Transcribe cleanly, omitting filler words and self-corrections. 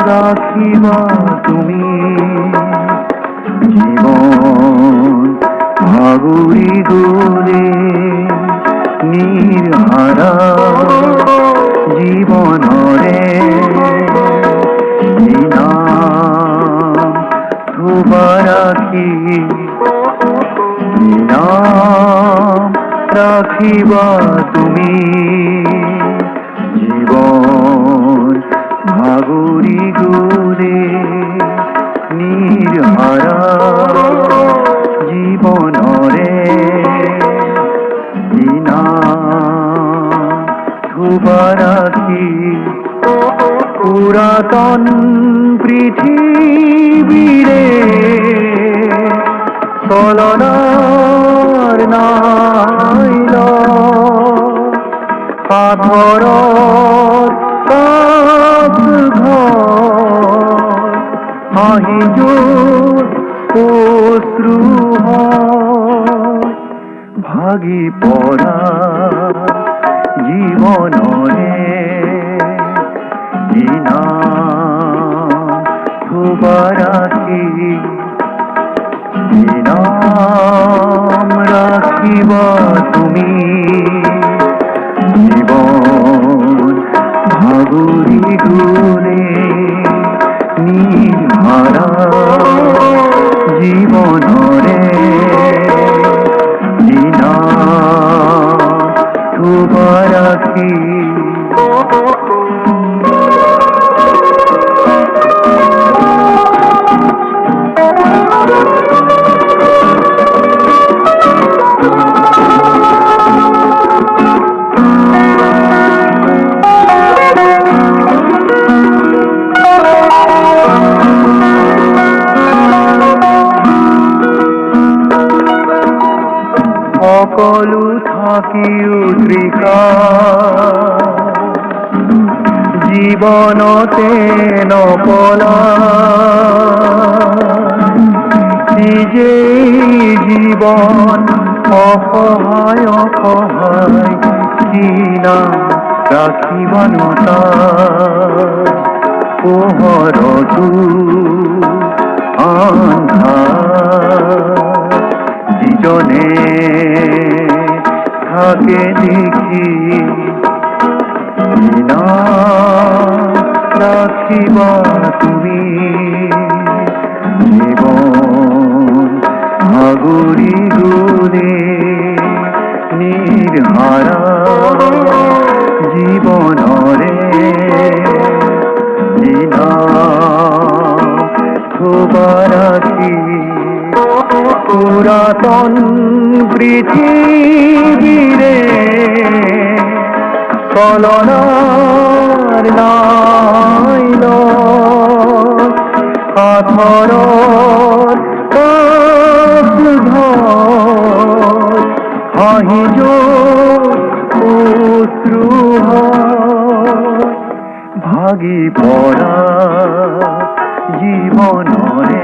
রাখিবা তুমি জীবন ভাগুরি দূরে নির্হারা জীবনরে নাম ধুবা রাখি নাম রাখিবা তুমি জীবন ভাগুরি দূরে নির্হারা জীবনরে ধুবা রাখি পুরাতন পৃথিবীরে চলনার নাইল পাথর আহিজ অশ্রু ভাগি পড়া জীবনরে ধুবা রাখি নাম রাখিবা তুমি জীবন ভাগুরি দূরে নির্হারা জীবনরে ধুবা রাখি সকলু থাকি উদ্রিকা জীবনতে নপলা নিজে জীবন অসহায় অসহায় কিনা রাখিবানতা পোহৰতো আন্ধাৰ যিজনে থাকে দেখি রাখিবা তুমি জীবন ভাগুরি দূরে নির্হারা জীবনরে ধুবা রাখি পুরাতন পৃথিবীরে চলনার নাইল পাথর আহিজ অশ্রু ভাগি পড়া জীবনরে